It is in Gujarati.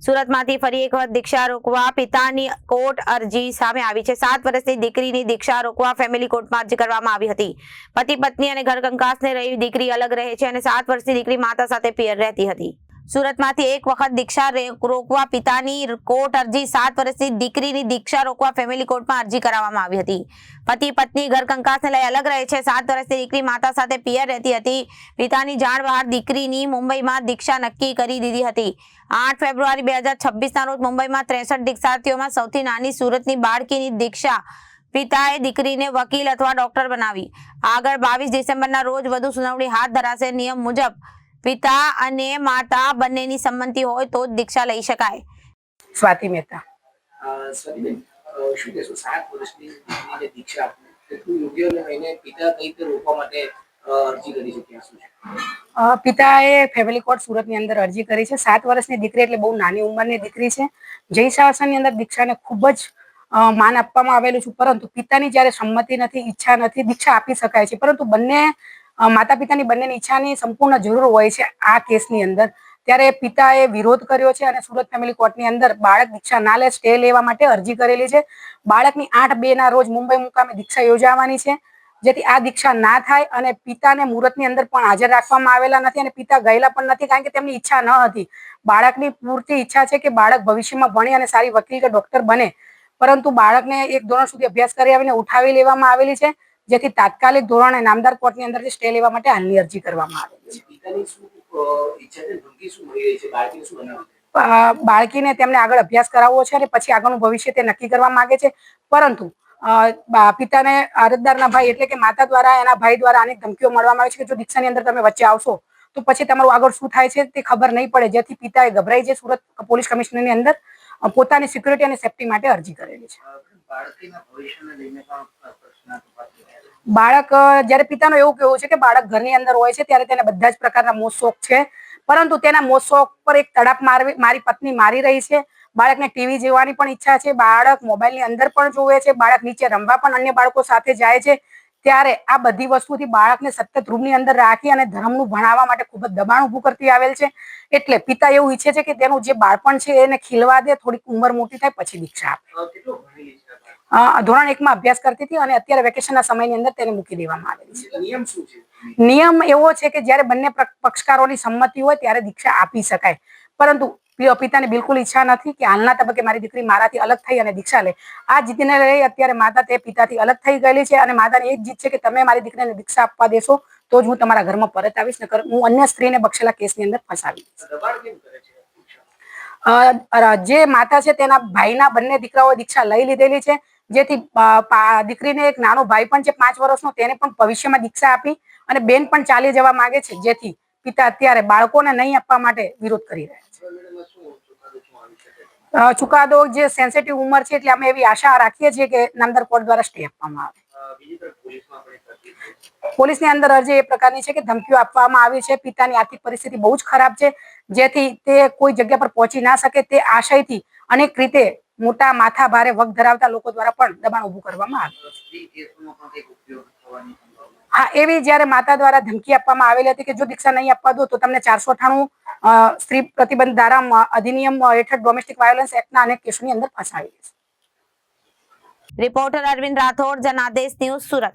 સુરતમાંથી ફરી એક વખત દીક્ષા રોકવા પિતાની કોર્ટ અરજી સામે આવી છે। 7 વર્ષની દીકરીની દીક્ષા રોકવા ફેમિલી કોર્ટમાં અરજી કરવામાં આવી હતી। પતિ પત્ની અને ઘર કંકાસને રહી દીકરી અલગ રહે છે અને 7 વર્ષની દીકરી માતા સાથે પિયર રહેતી હતી। સુરતમાંથી એક વખત દીક્ષા રોકવા પિતાની કોર્ટ અરજી 7 વર્ષની દીકરીની દીક્ષા રોકવા ફેમિલી કોર્ટમાં અરજી કરવામાં આવી હતી। પતિ પત્ની ઘર કંકાસને લઈ અલગ રહે છે। 7 વર્ષની દીકરી માતા સાથે પિયર રહેતી હતી। પિતાની જાણ બહાર દીકરીની મુંબઈમાં દીક્ષા નક્કી કરી દીધી હતી। 8 ફેબ્રુઆરી 2026ના રોજ મુંબઈમાં 63 દીક્ષાર્થીઓમાં સૌથી નાની સુરતની બાળકીની દીક્ષા પિતાએ દીકરીને વકીલ અથવા ડોક્ટર બનાવી। આગળ 22 ડિસેમ્બરના રોજ વધુ સુનાવણી હાથ ધરાશે। નિયમ મુજબ પિતા અને માતા બંનેની સંમતિ હોય તો જ દીક્ષા લઈ શકાય। સ્વાતિ મહેતા। સ્વાતિબેન, શું કહેશો 7 વર્ષની દીકરીને દીક્ષા એટલું યોગ્ય લઈને પિતા કઈ રીતે રોકવા માટે અરજી કરી છે, ત્યાં શું છે? પિતાએ ફેમિલી કોર્ટ સુરતની અંદર અરજી કરી છે। 7 વર્ષની દીકરી એટલે બહુ નાની ઉંમરની દીકરી છે। જય શાસનની અંદર દીક્ષાને ખૂબ જ માન આપવામાં આવેલું છે, પરંતુ પિતાની જ્યારે સંમતિ નથી, ઈચ્છા નથી, દીક્ષા આપી શકાય છે, પરંતુ બંને માતા પિતાની બંનેની ઈચ્છાની સંપૂર્ણ જરૂર હોય છે। આ કેસની અંદર ત્યારે પિતાએ વિરોધ કર્યો છે અને સુરત ફેમિલી કોર્ટની અંદર બાળક દીક્ષા ના લે સ્ટે લેવા માટે અરજી કરેલી છે। બાળકની 8/2ના રોજ મુંબઈ મુકામે દીક્ષા યોજાવાની છે, જેથી આ દીક્ષા ના થાય અને પિતાને મુહૂર્તની અંદર પણ હાજર રાખવામાં આવેલા નથી અને પિતા ગયેલા પણ નથી, કારણ કે તેમની ઈચ્છા ન હતી। બાળકની પૂરતી ઈચ્છા છે કે બાળક ભવિષ્યમાં ભણી અને સારી વકીલ કે ડોક્ટર બને, પરંતુ બાળકને 1 ધોરણ સુધી અભ્યાસ કરી આવીને ઉઠાવી લેવામાં આવેલી છે, જેથી તાત્કાલિક ધોરણે નામદાર કોર્ટની અંદર સ્ટે લેવા માટે હાલની અરજી કરવામાં આવેલી છે। પિતાની શું ઈચ્છા છે, ધમકી શું મળી રહી છે, બાળકીને શું બનાવવું છે? બાળકીને તેમને આગળ અભ્યાસ કરાવવો છે અને પછી આગળનું ભવિષ્ય તે નક્કી કરવા માંગે છે, પરંતુ પિતાને અરજદારના ભાઈ એટલે કે માતા દ્વારા એના ભાઈ દ્વારા અનેક ધમકીઓ મળવામાં આવે છે કે જો દીક્ષાની અંદર તમે વચ્ચે આવશો તો પછી તમારું આગળ શું થાય છે તે ખબર નહીં પડે, જેથી પિતાએ ગભરાઈ છે સુરત પોલીસ કમિશનરની અંદર પોતાની સિક્યુરિટી અને સેફટી માટે અરજી કરેલી છે। બાળકીના ભવિષ્યને લઈને પણ પ્રશ્ન બાળક જ્યારે પિતાનું એવું કહેવું છે કે બાળક ઘરની અંદર હોય છે ત્યારે તેને બધા જ પ્રકારના મોજ શોખ છે, પરંતુ તેના મોજ શોખ પર એક તડાપ મારી પત્ની મારી રહી છે। બાળકને ટીવી જોવાની પણ ઈચ્છા છે, બાળક મોબાઈલની અંદર પણ જોવે છે, બાળક નીચે રમવા પણ અન્ય બાળકો સાથે જાય છે, ત્યારે આ બધી વસ્તુથી બાળકને સતત રૂમની અંદર રાખી અને ધર્મનું ભણાવવા માટે ખૂબ જ દબાણ ઊભું કરતી આવેલ છે। એટલે પિતા એવું ઈચ્છે છે કે તેનું જે બાળપણ છે એને ખીલવા દે, થોડીક ઉંમર મોટી થાય પછી દીક્ષા આપે। કેટલું ભણેલી છે? ધોરણ 1માં અભ્યાસ કરતી હતી અને અત્યારે વેકેશનના સમયની અંદર તેને મૂકી દેવામાં આવેલી છે। નિયમ શું છે? નિયમ એવો છે કે જ્યારે બંને પક્ષકારોની સંમતિ હોય ત્યારે દીક્ષા આપી શકાય, પરંતુ પિતાને બિલકુલ ઈચ્છા નથી કે હાલના તબક્કે મારી દીકરી મારાથી અલગ થઈ અને દીક્ષા લે। આ જીદને લઈ અત્યારે માતા તે પિતાથી અલગ થઈ ગયેલી છે અને માતાની એક જીદ છે કે તમે મારી દીકરીને દીક્ષા આપવા દેશો તો જ હું તમારા ઘરમાં પરત આવીશ, નકર હું અન્ય સ્ત્રીને બક્ષેલા કેસની અંદર ફસાવી દઈશ। દબાણ કેમ કરે છે? જે માતા છે તેના ભાઈના બંને દીકરાઓ દીક્ષા લઈ લીધેલી છે, જેથી દીકરીને એક નાનો ભાઈ પણ છે 5 વર્ષનો, તેને પણ ભવિષ્યમાં દીક્ષા આપી અને બેન પણ ચાલી જવા માંગે છે, જેથી પિતા અત્યારે બાળકોને નહીં આપવા માટે વિરોધ કરી રહ્યા છે। ચુકાદો જે સેન્સિટિવ ઉંમર છે એટલે અમે એવી આશા રાખીએ છીએ કે નામદાર કોર્ટ દ્વારા સ્ટે આપવામાં આવે। પોલીસની અંદર અરજી એ પ્રકારની છે કે ધમકીઓ આપવામાં આવી છે, પિતાની આર્થિક પરિસ્થિતિ બહુ જ ખરાબ છે, જેથી તે કોઈ જગ્યા પર પહોંચી ના શકે તે આશયથી અનેક રીતે મોટા માથા ભારે વગ ધરાવતા લોકો દ્વારા પણ દબાણ ઊભું કરવામાં આવે। હા, એવી જ્યારે માતા દ્વારા ધમકી આપવામાં આવેલી હતી કે જો દીક્ષા નહીં આપવા દો તો તમને 498 સ્ત્રી પ્રતિબંધ ધારા અધિનિયમ હેઠળ ડોમેસ્ટિક વાયોલન્સ એક્ટના અનેક કેસોની અંદર ફસાવી દેશે। Reporter Arvind Rathod, Janadesh News, Surat.